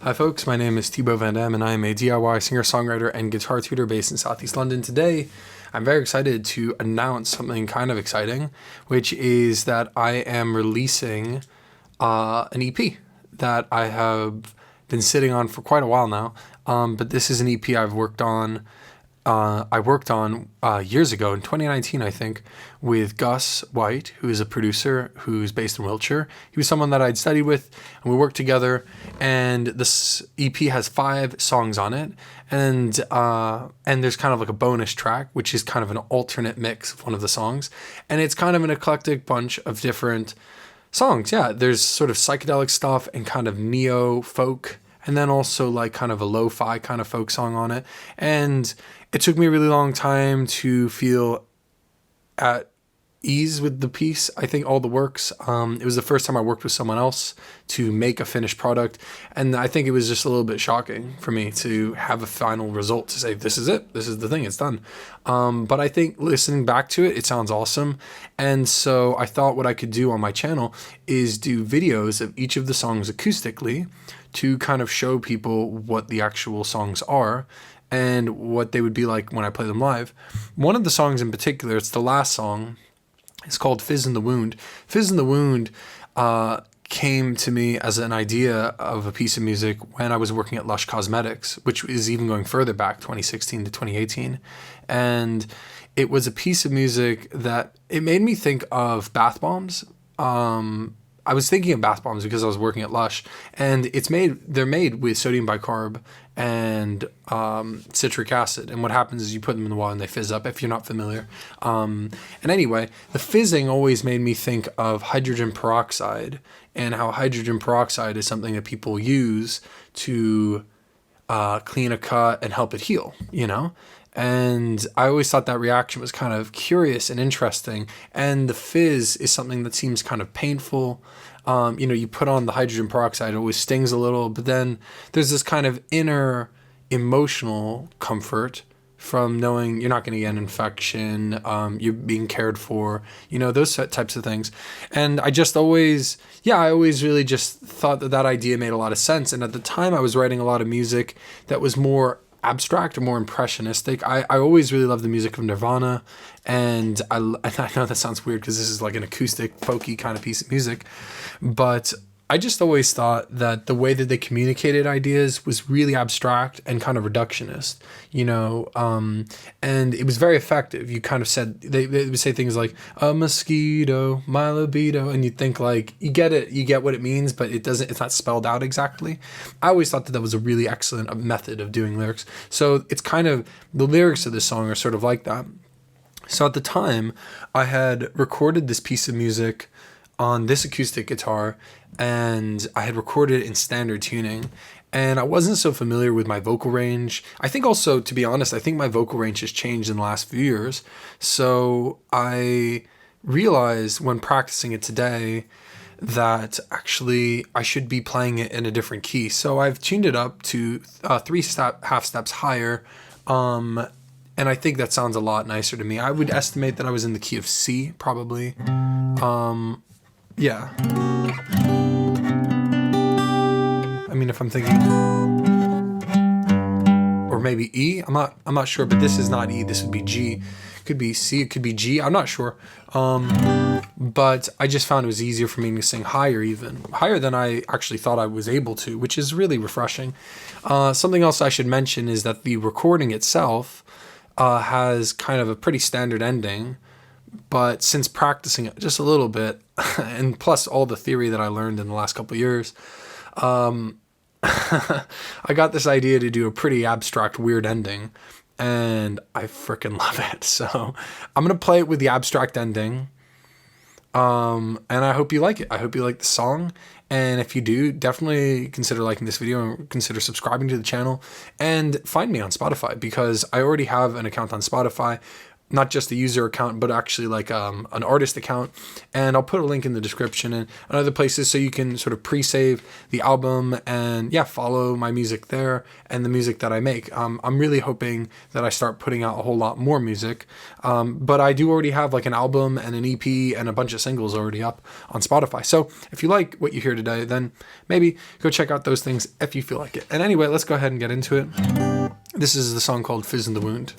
Hi folks, my name is Thibaut Van Dam and I am a DIY singer-songwriter and guitar tutor based in Southeast London. Today, I'm very excited to announce something kind of exciting, which is that I am releasing an EP that I have been sitting on for quite a while now. But this is an EP I've worked on. I worked on years ago in 2019, I think, with Gus White, who is a producer who's based in Wiltshire. He was someone that I'd studied with, and we worked together. And this EP has 5 songs on it, and there's kind of like a bonus track, which is kind of an alternate mix of one of the songs, and it's kind of an eclectic bunch of different songs. Yeah, there's sort of psychedelic stuff and kind of neo folk, and then also like kind of a lo-fi kind of folk song on it. And it took me a really long time to feel at ease with the piece. I think all the works. It was the first time I worked with someone else to make a finished product, and I think it was just a little bit shocking for me to have a final result to say, this is it, this is the thing, it's done. But I think listening back to it, it sounds awesome. And so I thought what I could do on my channel is do videos of each of the songs acoustically to kind of show people what the actual songs are and what they would be like when I play them live. One of the songs in particular, it's the last song, it's called Fizz in the Wound. Fizz in the Wound came to me as an idea of a piece of music when I was working at Lush Cosmetics, which is even going further back, 2016 to 2018. And it was a piece of music that it made me think of bath bombs. I was thinking of bath bombs because I was working at Lush, and they're made with sodium bicarb and citric acid. And what happens is you put them in the water and they fizz up, if you're not familiar. And anyway, the fizzing always made me think of hydrogen peroxide, and how hydrogen peroxide is something that people use to clean a cut and help it heal, you know? And I always thought that reaction was kind of curious and interesting. And the fizz is something that seems kind of painful. You put on the hydrogen peroxide, it always stings a little, but then there's this kind of inner emotional comfort from knowing you're not going to get an infection, you're being cared for, those types of things. And I always really just thought that idea made a lot of sense. And at the time I was writing a lot of music that was more abstract or more impressionistic. I always really loved the music of Nirvana, and I know that sounds weird because this is like an acoustic, folky kind of piece of music, but I just always thought that the way that they communicated ideas was really abstract and kind of reductionist, and it was very effective. You kind of said, they would say things like, a mosquito, my libido, and you'd think like, you get it, you get what it means, but it's not spelled out exactly. I always thought that was a really excellent method of doing lyrics. So it's kind of, the lyrics of this song are sort of like that. So at the time, I had recorded this piece of music on this acoustic guitar, and I had recorded it in standard tuning, and I wasn't so familiar with my vocal range. I think also, to be honest, I think my vocal range has changed in the last few years. So I realized when practicing it today that actually I should be playing it in a different key. So I've tuned it up to 3 half steps higher, and I think that sounds a lot nicer to me. I would estimate that I was in the key of C, probably. Yeah. I mean, if I'm thinking, or maybe E, I'm not sure, but this is not E, this would be G. Could be C, it could be G, I'm not sure. But I just found it was easier for me to sing higher, even higher than I actually thought I was able to, which is really refreshing. Something else I should mention is that the recording itself has kind of a pretty standard ending, but since practicing it just a little bit, and plus all the theory that I learned in the last couple of years, I got this idea to do a pretty abstract, weird ending, and I freaking love it. So I'm going to play it with the abstract ending, and I hope you like it. I hope you like the song, and if you do, definitely consider liking this video and consider subscribing to the channel, and find me on Spotify, because I already have an account on Spotify. not just the user account, but actually like an artist account. And I'll put a link in the description and other places so you can sort of pre-save the album and follow my music there and the music that I make. I'm really hoping that I start putting out a whole lot more music. But I do already have like an album and an EP and a bunch of singles already up on Spotify. So if you like what you hear today, then maybe go check out those things if you feel like it. And anyway, let's go ahead and get into it. This is the song called Fizz in the Wound.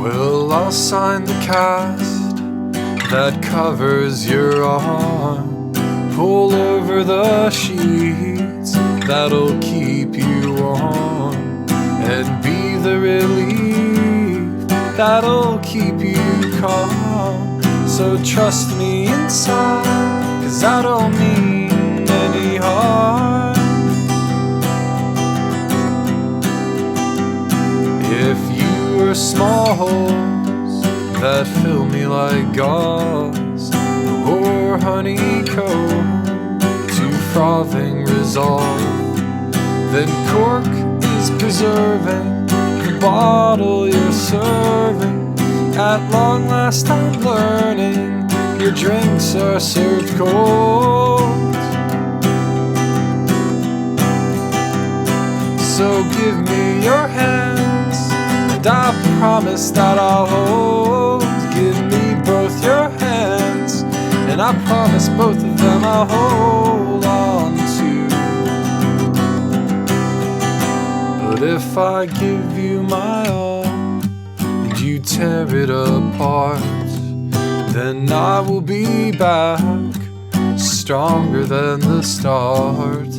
Well, I'll sign the cast that covers your arm, pull over the sheets that'll keep you warm, and be the relief that'll keep you calm. So trust me inside, 'cause I don't mean any harm. If you were small holes that fill me like gauze, or honeycomb to frothing resolve, then cork is preserving the bottle you're serving. At long last I'm learning your drinks are served cold. So give me your hands and I promise that I'll hold. Give me both your hands and I promise both of them I'll hold on to. But if I give you my all and you tear it apart, then I will be back stronger than the start.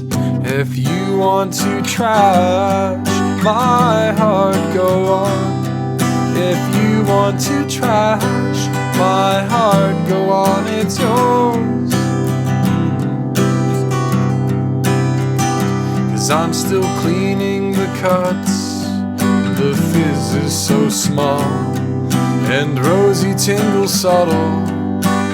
If you want to trash my heart, go on. If you want to trash my heart, go on, it's yours. 'Cause I'm still cleaning the cuts, the fizz is so small, and rosy tingles subtle,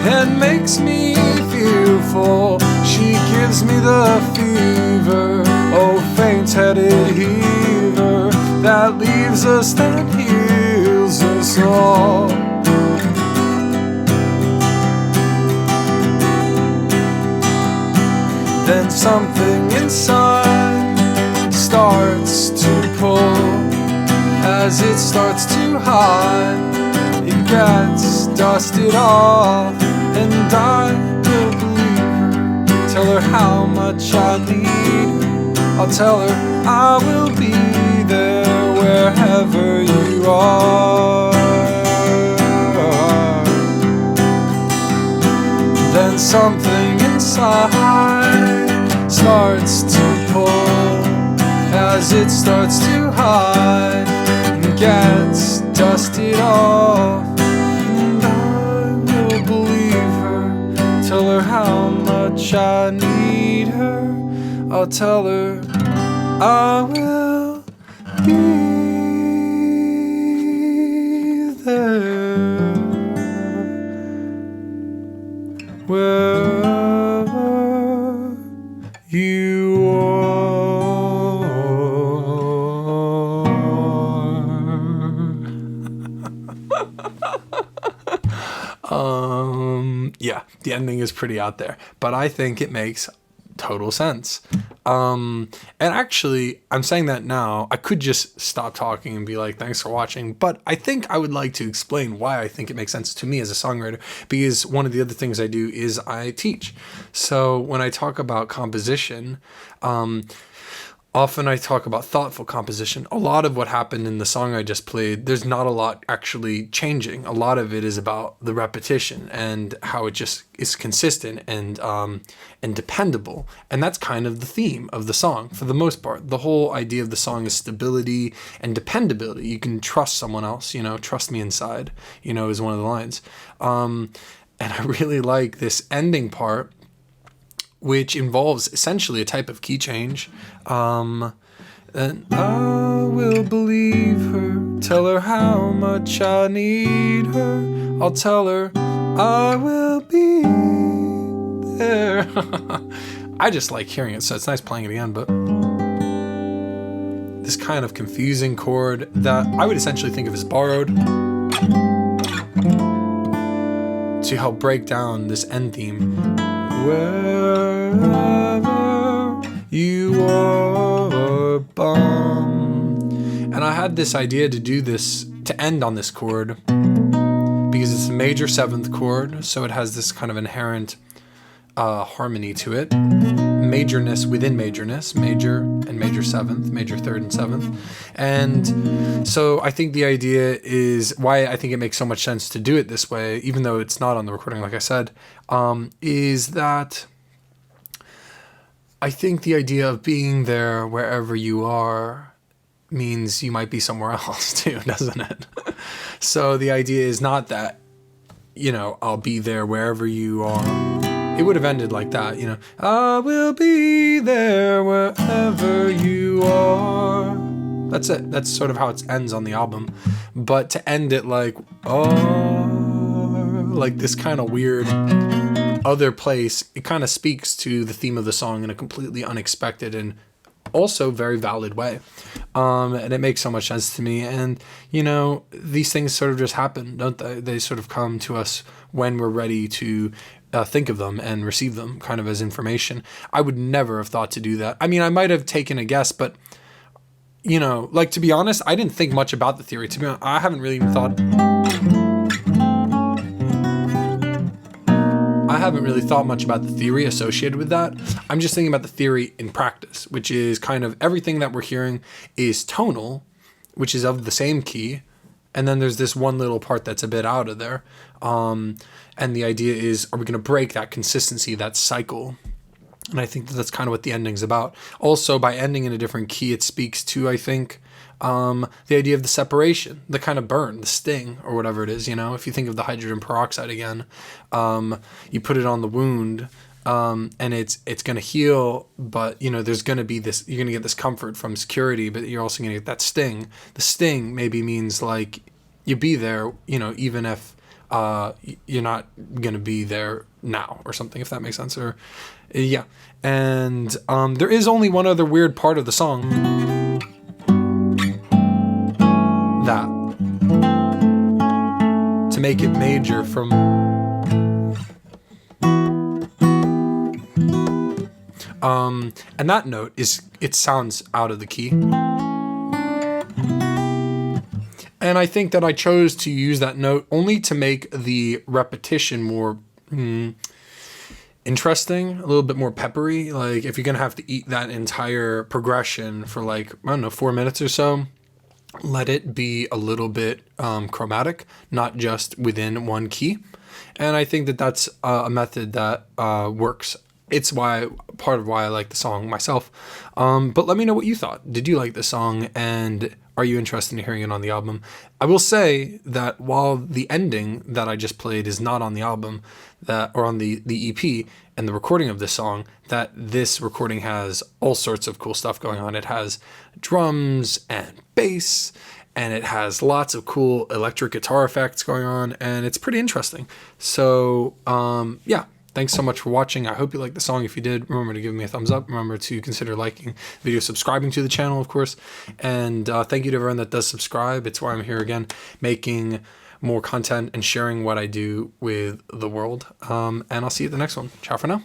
and makes me fearful. She gives me the fever, oh faint-headed heaver, that leaves us, that heals us all. Then something inside starts to pull, as it starts to hide, it gets dusted off, and I will believe her, tell her how much I need her. I'll tell her I will be there wherever you are. Then something inside starts to pull, as it starts to hide, and gets dusted off, and I will believe her, tell her how much I need her. I'll tell her I will be there wherever you are. Yeah, the ending is pretty out there, but I think it makes total sense. And actually, I'm saying that now, I could just stop talking and be like, thanks for watching, but I think I would like to explain why I think it makes sense to me as a songwriter, because one of the other things I do is I teach. So when I talk about composition, often I talk about thoughtful composition. A lot of what happened in the song I just played, there's not a lot actually changing. A lot of it is about the repetition and how it just is consistent and dependable. And that's kind of the theme of the song for the most part. The whole idea of the song is stability and dependability. You can trust someone else, trust me inside, is one of the lines. And I really like this ending part which involves essentially a type of key change. And I will believe her, tell her how much I need her. I'll tell her I will be there. I just like hearing it, so it's nice playing it again, but this kind of confusing chord that I would essentially think of as borrowed to help break down this end theme. Wherever you are, bum. And I had this idea to do this, to end on this chord, because it's a major 7th chord, so it has this kind of inherent harmony to it. Majorness within majorness, major and major 7th, major 3rd and 7th. And so I think the idea is why I think it makes so much sense to do it this way, even though it's not on the recording, like I said, is that I think the idea of being there wherever you are means you might be somewhere else too, doesn't it? So the idea is not that, I'll be there wherever you are. It would have ended like that, I will be there wherever you are. That's it. That's sort of how it ends on the album. But to end it like this kind of weird other place, it kind of speaks to the theme of the song in a completely unexpected and also very valid way. And it makes so much sense to me. And, these things sort of just happen, don't they? They sort of come to us when we're ready to think of them and receive them kind of as information. I would never have thought to do that. I mean, I might have taken a guess, but, to be honest, I didn't think much about the theory. To be honest, I haven't really even thought much about the theory associated with that. I'm just thinking about the theory in practice, which is kind of everything that we're hearing is tonal, which is of the same key. And then there's this one little part that's a bit out of there. And the idea is, are we going to break that consistency, that cycle? And I think that's kind of what the ending's about. Also, by ending in a different key, it speaks to, I think, the idea of the separation, the kind of burn, the sting, or whatever it is. If you think of the hydrogen peroxide again, you put it on the wound, and it's going to heal, but there's going to be this, you're going to get this comfort from security, but you're also going to get that sting. The sting maybe means like you be there, even if you're not going to be there now or something, if that makes sense. Or yeah. And there is only one other weird part of the song that to make it major from and that note is, it sounds out of the key. And I think that I chose to use that note only to make the repetition more interesting, a little bit more peppery. Like if you're going to have to eat that entire progression for 4 minutes or so, let it be a little bit chromatic, not just within one key. And I think that that's a method that works. It's part of why I like the song myself. But let me know what you thought. Did you like the song, and are you interested in hearing it on the album? I will say that while the ending that I just played is not on the album, or on the EP and the recording of this song, that this recording has all sorts of cool stuff going on. It has drums and bass, and it has lots of cool electric guitar effects going on, and it's pretty interesting. So, yeah. Thanks so much for watching. I hope you liked the song. If you did, remember to give me a thumbs up. Remember to consider liking the video, subscribing to the channel, of course. And thank you to everyone that does subscribe. It's why I'm here again, making more content and sharing what I do with the world. And I'll see you at the next one. Ciao for now.